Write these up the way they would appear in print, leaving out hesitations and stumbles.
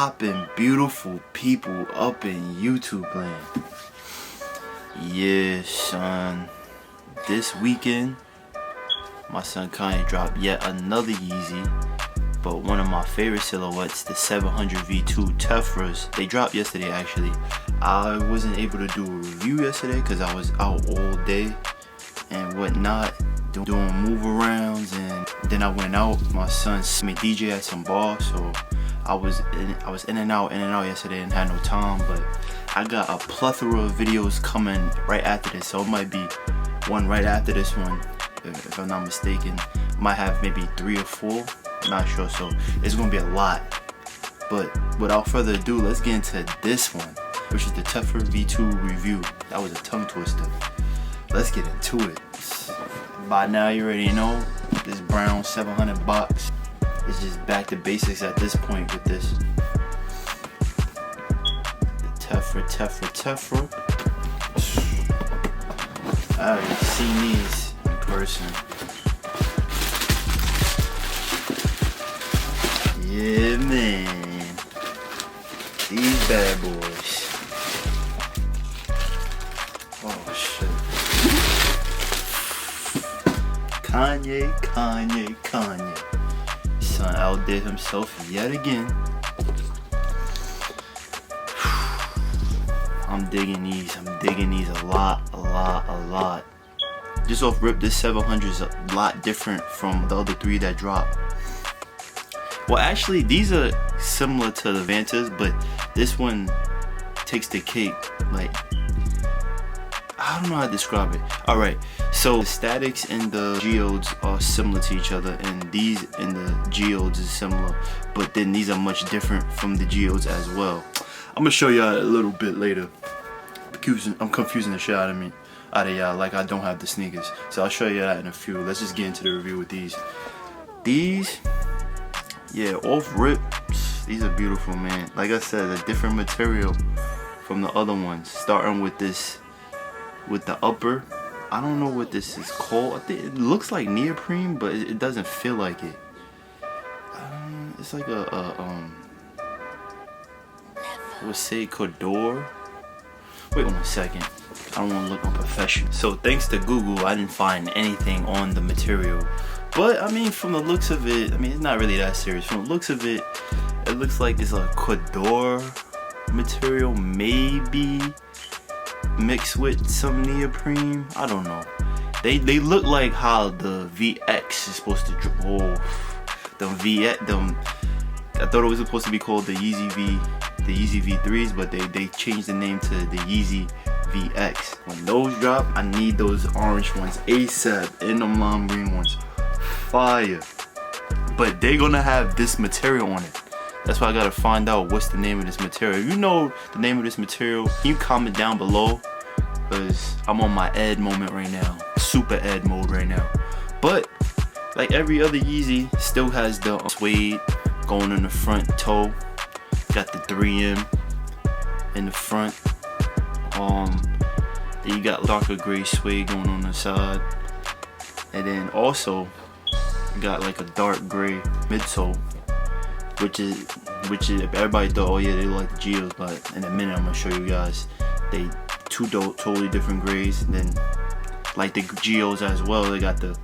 poppin', beautiful people up in YouTube land? Yeah, son. This weekend, my son Kanye dropped yet another Yeezy, but one of my favorite silhouettes, the 700 V2 Tephras. They dropped yesterday actually. I wasn't able to do a review yesterday because I was out all day and whatnot, doing move arounds, and then I went out. My son me DJ at some bar, so I was in and out yesterday and had no time. But I got a plethora of videos coming right after this, so it might be one right after this one, if I'm not mistaken. Might have maybe 3 or 4, not sure, so it's gonna be a lot. But without further ado, let's get into this one, which is the Tephra V2 review. That was a tongue twister. Let's get into it. By now you already know, this brown 700 box is just back to basics at this point with this. The Tephra. I already seen these in person. Yeah, man. These bad boys. Oh, shit. Kanye. Son outdid himself yet again. I'm digging these a lot. Just off rip, this 700 is a lot different from the other 3 that dropped. Well, actually, these are similar to the V2s, but this one takes the cake. Like, I don't know how to describe it. Alright, so the statics and the geodes are similar to each other, and these and the geodes is similar, but then these are much different from the geodes as well. I'm gonna show y'all a little bit later. I'm confusing the shit out of y'all, like I don't have the sneakers. So I'll show you that in a few. Let's just get into the review with these. These, yeah, off rip, these are beautiful, man. Like I said, a different material from the other ones. Starting with this, with the upper. I don't know what this is called. I think it looks like neoprene, but it doesn't feel like it. It's like I would say Cador. Wait 1 second. I don't want to look unprofessional. So thanks to Google, I didn't find anything on the material. But I mean, from the looks of it, I mean, it's not really that serious. From the looks of it, it looks like it's a Cador material, maybe mixed with some neoprene. I don't know. They look like how the VX is supposed to draw. I thought it was supposed to be called the Yeezy V3s, but they changed the name to the Yeezy VX. When those drop, I need those orange ones ASAP, and them lime green ones. Fire. But they gonna have this material on it. That's why I gotta find out what's the name of this material. If you know the name of this material, can you comment down below? Because I'm on my ed moment right now. Super ed mode right now. But like every other Yeezy, still has the suede going in the front toe. Got the 3M in the front. Then you got darker gray suede going on the side, and then also you got like a dark gray midsole, which is everybody thought, oh yeah, they like the geos, but in a minute I'm gonna show you guys they two totally different grays. And then like the geos as well, they got the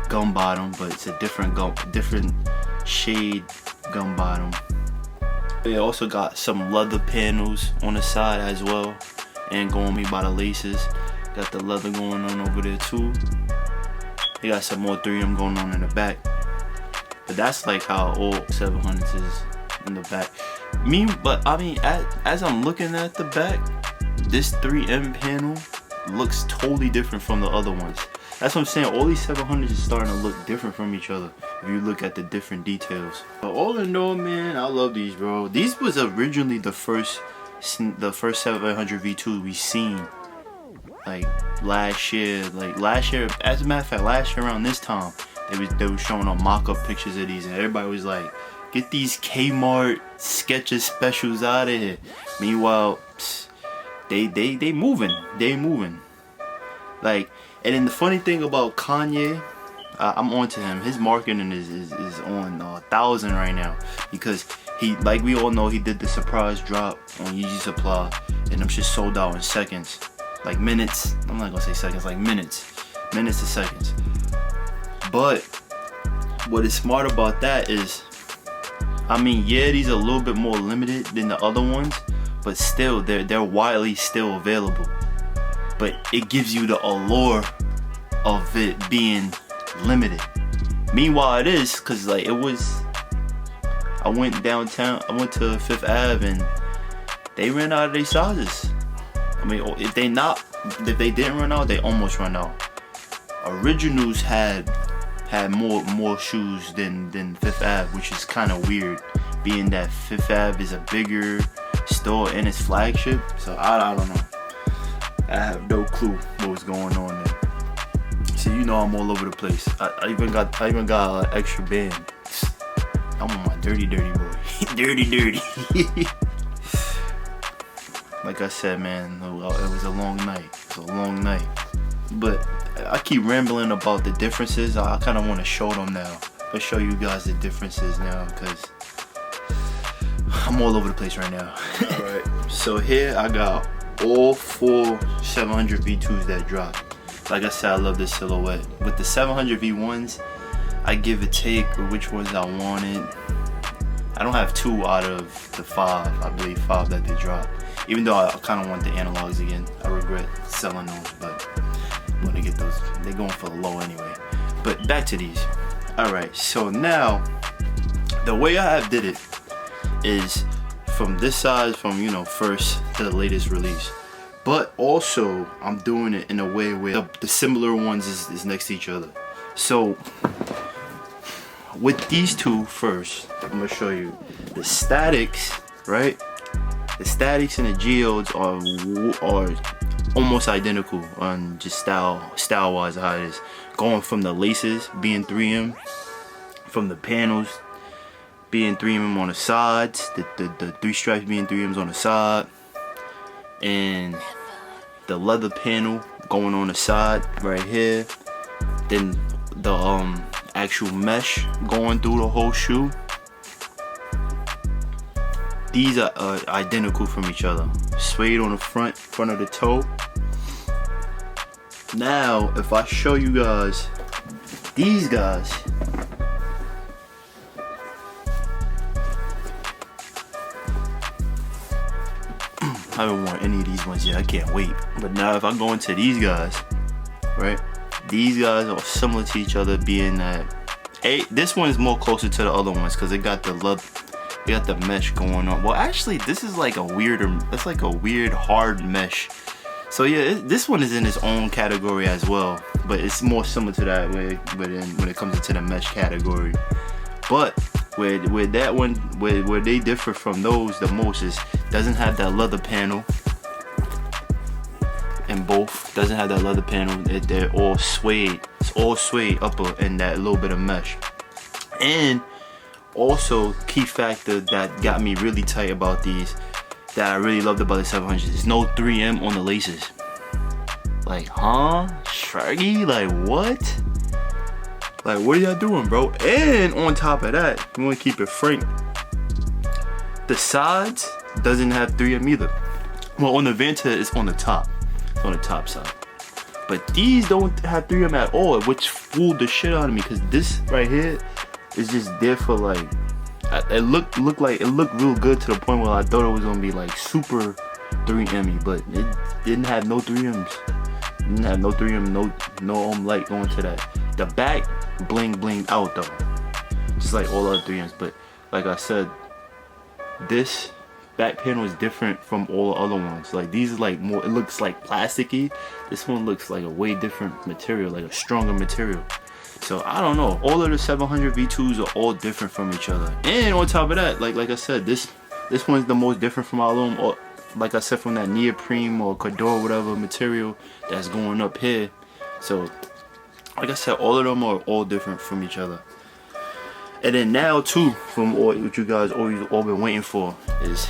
gum bottom, but it's a different shade gum bottom. They also got some leather panels on the side as well, and going me by the laces. Got the leather going on over there too. They got some more 3M going on in the back. But that's like how all 700s is in the back. But I mean, as I'm looking at the back, this 3M panel looks totally different from the other ones. That's what I'm saying. All these 700s is starting to look different from each other if you look at the different details. But all in all, man, I love these, bro. These was originally the first 700 V2 we seen like last year. As a matter of fact, last year around this time, they were showing on mock-up pictures of these, and everybody was like, get these Kmart Skechers specials out of here. Meanwhile, they moving. Like, and then the funny thing about Kanye, I'm on to him. His marketing is on 1,000 right now, because like we all know, he did the surprise drop on Yeezy Supply, and them shit sold out in seconds, like minutes. I'm not gonna say seconds, like minutes to seconds. But what is smart about that is, I mean, yeah, these are a little bit more limited than the other ones, but still, they're widely still available. But it gives you the allure of it being limited. Meanwhile, it is, cause like it was. I went downtown. I went to Fifth Ave, and they ran out of their sizes. I mean, if they didn't run out, they almost run out. Originals had more shoes than Fifth Ave, which is kind of weird, being that Fifth Ave is a bigger store and it's flagship. So I don't know. I have no clue what was going on there. So you know I'm all over the place. I even got an extra band. I'm on my dirty boy. dirty. Like I said, man, it was a long night. But I keep rambling about the differences. I kind of want to show them now. Let's show you guys the differences now, because I'm all over the place right now. Alright, so here I got all 4 700 V2s that dropped. Like I said, I love this silhouette. With the 700 V1s, I give a take with which ones I wanted. I don't have 2 out of the 5, I believe 5 that they dropped. Even though I kind of want the analogs again. I regret selling those, but I'm gonna get those. They're going for the low anyway. But back to these. Alright, so now the way I have did it is from this size, from first to the latest release. But also I'm doing it in a way where the similar ones is next to each other. So with these two first, I'm gonna show you the statics, right? The statics and the geodes are almost identical on just style wise how it is. Going from the laces being 3M, from the panels being 3M on the sides, the 3 stripes being 3Ms on the side, and the leather panel going on the side right here, then the actual mesh going through the whole shoe. These are identical from each other. Suede on the front of the toe. Now if I show you guys these guys, I haven't worn any of these ones yet, I can't wait. But now if I go into these guys, right, these guys are similar to each other, being that this one is more closer to the other ones because it got the mesh going on. Well, actually this is like it's like a weird hard mesh. So yeah, this one is in its own category as well, but it's more similar to that when it comes into the mesh category. But where that one, where they differ from those the most is doesn't have that leather panel. And both doesn't have that leather panel. They're all suede. It's all suede upper and that little bit of mesh. And also, key factor that got me really tight about these, that I really loved about the 700s, is no 3M on the laces. Like, huh? Shraggy? Like, what? Like, what are y'all doing, bro? And on top of that, you want to keep it frank, the sides doesn't have 3M either. Well, on the Vanta, it's on the top. It's on the top side. But these don't have 3M at all, which fooled the shit out of me, because this right here is just there for like, it looked real good to the point where I thought it was gonna be like super 3M-y, but it didn't have no 3Ms. Didn't have no 3M, no light going to that. The back bling out though, just like all other 3Ms. But like I said, this back panel is different from all the other ones. Like these is like more, it looks like plasticky. This one looks like a way different material, like a stronger material. So I don't know, all of the 700 V2s are all different from each other. And on top of that, like I said, this one's the most different from all of them. Or like I said, from that neoprene or Cador, whatever material that's going up here. So like I said, all of them are all different from each other. And then now too, from what you guys always all been waiting for, is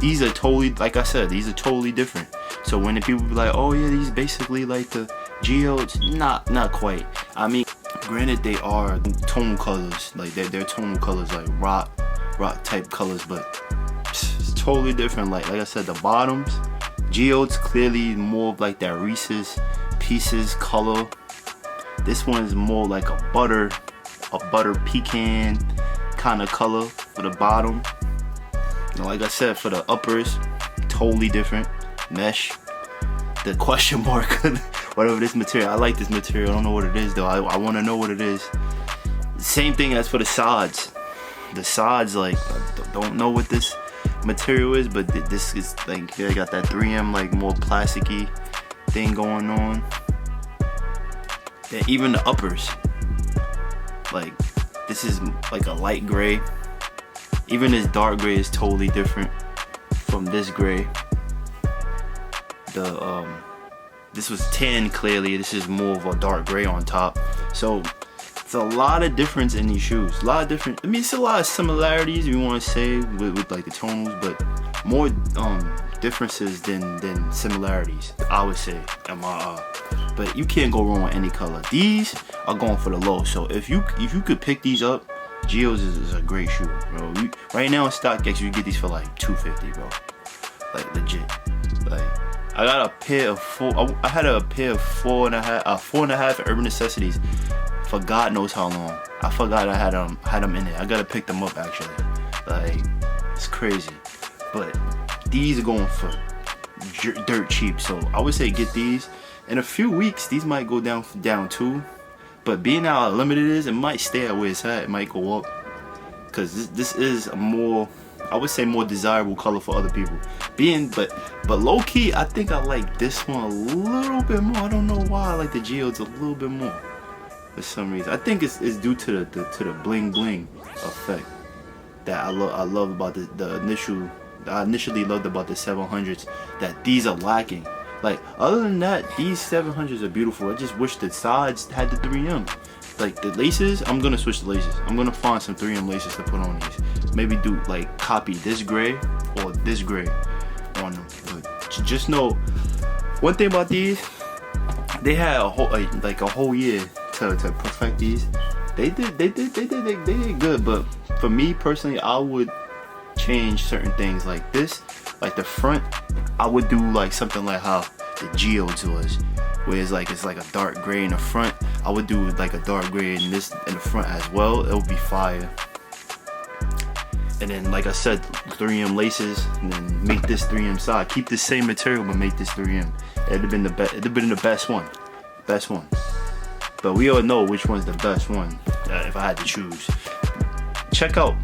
these are totally, like I said, these are totally different. So when the people be like, oh yeah, these basically like the geodes, not quite. I mean, granted they are tone colors, like they're tonal colors, like rock rock type colors, but it's totally different. Like I said, the bottoms, geodes clearly more of like that Reese's Pieces color. This one is more like a butter pecan kind of color for the bottom. You know, like I said, for the uppers, totally different mesh. The question mark, whatever this material. I like this material. I don't know what it is though. I want to know what it is. Same thing as for the sides. The sides, like, I don't know what this material is, but this is like, I got that 3M like more plasticky thing going on. And even the uppers, like, this is like a light gray. Even this dark gray is totally different from this gray. This was tan clearly. This is more of a dark gray on top. So it's a lot of difference in these shoes. A lot of different. I mean, it's a lot of similarities if you want to say with like the tonals, but more differences than similarities, I would say. But you can't go wrong with any color. These are going for the low. So if you could pick these up, Geo's is a great shoe, bro. Right now in StockX, you get these for like $250, bro. Like legit. Like I got a pair of I had a pair of 4.5 Urban Necessities for God knows how long. I forgot I had them in there. I gotta pick them up actually. Like it's crazy. But these are going for dirt cheap. So I would say get these. In a few weeks, these might go down too. But being how limited it is, it might stay at where it's at. It might go up. Because this is a more, I would say, more desirable color for other people. But low key, I think I like this one a little bit more. I don't know why I like the Geodes a little bit more for some reason. I think it's due to the bling bling effect that I love about I initially loved about the 700s, that these are lacking. Like, other than that, these 700s are beautiful. I just wish the sides had the 3M. Like, the laces, I'm gonna switch the laces. I'm gonna find some 3M laces to put on these. Maybe do, like, copy this gray or this gray on them. But just know, one thing about these, they had a whole year to perfect these. They did good, but for me personally, I would change certain things like this. Like the front, I would do like something like how the Geodes was, where it's like a dark gray in the front. I would do like a dark gray in the front as well. It would be fire. And then, like I said, 3M laces, and then make this 3M side. Keep the same material, but make this 3M. It'd have been the best one. But we all know which one's the best one. If I had to choose, check out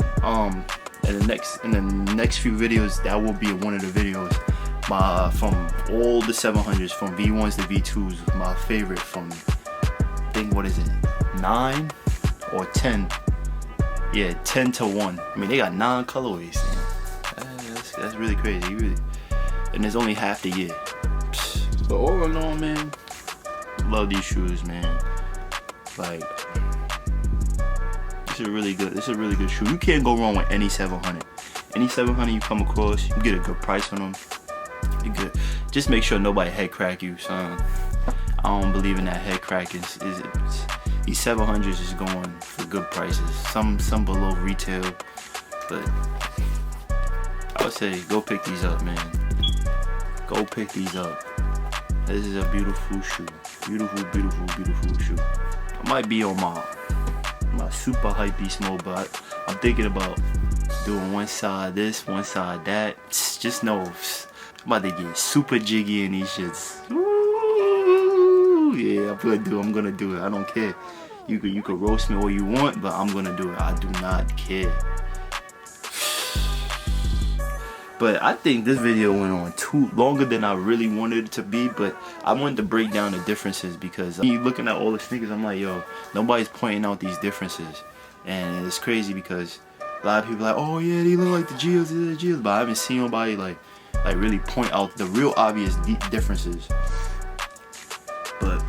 in the next few videos, that will be one of the videos from all the 700s, from V1s to V2s. My favorite from, I think, what is it, 9 or 10? Yeah, 10 to 1. I mean, they got 9 colorways. That's really crazy. And it's only half the year. But all in all, man, love these shoes, man. Like, this is a really good shoe. You can't go wrong with any 700. Any 700 you come across, you get a good price on them. You good. Just make sure nobody head crack you, son. I don't believe in that head cracking. These 700s is going for good prices. Some below retail, but I would say go pick these up, man. Go pick these up. This is a beautiful shoe. Beautiful, beautiful, beautiful shoe. I might be on my super hype beast mode, but I'm thinking about doing one side this, one side that. Just know I'm about to get super jiggy in these shits. Ooh, yeah, I'm gonna do it. I don't care. You could roast me all you want, but I'm gonna do it. I do not care. But I think this video went on longer than I really wanted it to be, but I wanted to break down the differences because looking at all the sneakers, I'm like, yo, nobody's pointing out these differences. And it's crazy because a lot of people are like, oh yeah, they look like the Geodes, but I haven't seen nobody like really point out the real obvious differences. But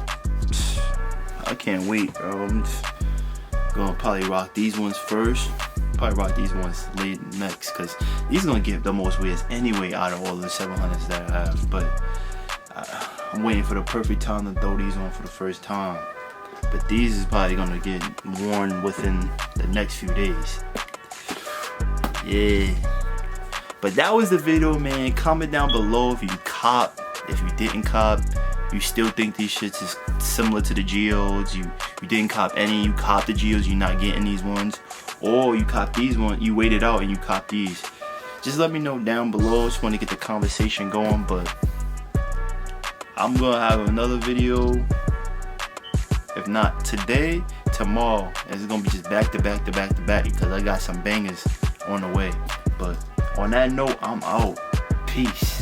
I can't wait, bro. I'm just gonna probably rock these ones first. Probably rock these ones late next, because these are gonna get the most wears anyway out of all the 700s that I have. But I'm waiting for the perfect time to throw these on for the first time. But these is probably gonna get worn within the next few days. Yeah. But that was the video, man. Comment down below if you cop, if you didn't cop, you still think these shits is similar to the Geodes, you didn't cop any, you cop the Geodes, you're not getting these ones, or you cop these ones, you waited out and you cop these. Just let me know down below. Just want to get the conversation going. But I'm gonna have another video, if not today, tomorrow. It's gonna be just back to back to back to back because I got some bangers on the way. But on that note, I'm out. Peace.